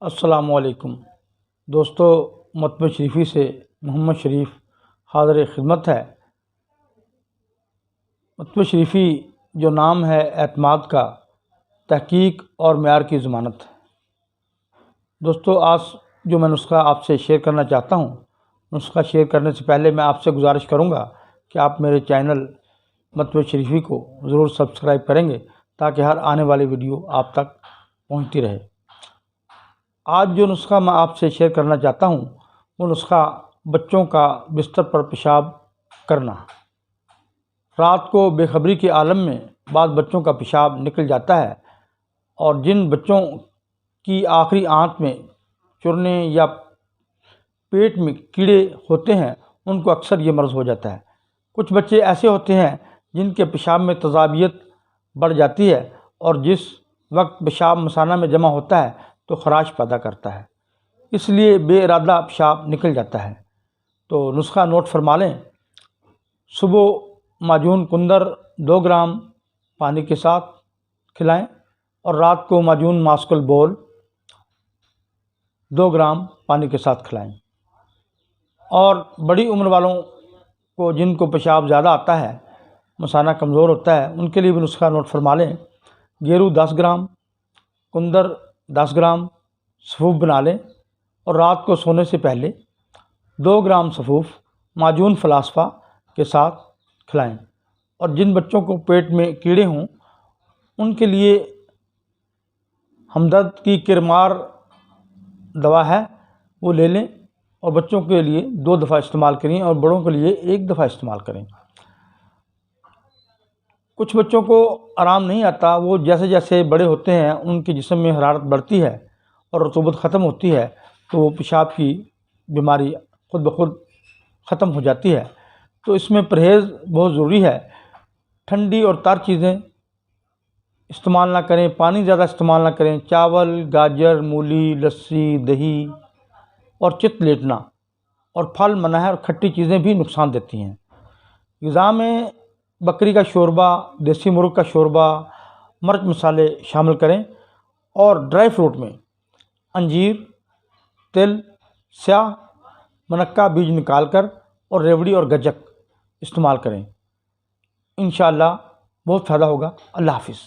السلام علیکم دوستو، مطبع شریفی سے محمد شریف حاضر خدمت ہے۔ مطبع شریفی جو نام ہے اعتماد کا، تحقیق اور معیار کی ضمانت ہے۔ دوستو، آج جو میں نسخہ آپ سے شیئر کرنا چاہتا ہوں، نسخہ شیئر کرنے سے پہلے میں آپ سے گزارش کروں گا کہ آپ میرے چینل مطبع شریفی کو ضرور سبسکرائب کریں گے تاکہ ہر آنے والی ویڈیو آپ تک پہنچتی رہے۔ آج جو نسخہ میں آپ سے شیئر کرنا چاہتا ہوں وہ نسخہ بچوں کا بستر پر پیشاب کرنا۔ رات کو بے خبری کے عالم میں بعض بچوں کا پیشاب نکل جاتا ہے، اور جن بچوں کی آخری آنت میں چرنے یا پیٹ میں کیڑے ہوتے ہیں ان کو اکثر یہ مرض ہو جاتا ہے۔ کچھ بچے ایسے ہوتے ہیں جن کے پیشاب میں تیزابیت بڑھ جاتی ہے، اور جس وقت پیشاب مثانہ میں جمع ہوتا ہے تو خراش پیدا کرتا ہے، اس لیے بے ارادہ پیشاب نکل جاتا ہے۔ تو نسخہ نوٹ فرما لیں۔ صبح معجون کندر 2 گرام پانی کے ساتھ کھلائیں، اور رات کو معجون ماسکل بول 2 گرام پانی کے ساتھ کھلائیں۔ اور بڑی عمر والوں کو جن کو پیشاب زیادہ آتا ہے، مثانہ کمزور ہوتا ہے، ان کے لیے بھی نسخہ نوٹ فرما لیں۔ گیرو 10 گرام، کندر 10 گرام سفوف بنا لیں، اور رات کو سونے سے پہلے 2 گرام سفوف معجون فلاسفہ کے ساتھ کھلائیں۔ اور جن بچوں کو پیٹ میں کیڑے ہوں ان کے لیے ہمدرد کی کرمار دوا ہے، وہ لے لیں، اور بچوں کے لیے 2 دفعہ استعمال کریں اور بڑوں کے لیے 1 دفعہ استعمال کریں۔ کچھ بچوں کو آرام نہیں آتا، وہ جیسے جیسے بڑے ہوتے ہیں ان کے جسم میں حرارت بڑھتی ہے اور رطوبت ختم ہوتی ہے تو وہ پیشاب کی بیماری خود بخود ختم ہو جاتی ہے۔ تو اس میں پرہیز بہت ضروری ہے۔ ٹھنڈی اور تر چیزیں استعمال نہ کریں، پانی زیادہ استعمال نہ کریں۔ چاول، گاجر، مولی، لسی، دہی اور چت لیٹنا اور پھل منع ہے، اور کھٹی چیزیں بھی نقصان دیتی ہیں۔ غذا میں بکری کا شوربہ، دیسی مرغ کا شوربہ، مرچ مسالے شامل کریں، اور ڈرائی فروٹ میں انجیر، تل، سیاہ منقہ بیج نکال کر اور ریوڑی اور گجک استعمال کریں۔ انشاءاللہ بہت فائدہ ہوگا۔ اللہ حافظ۔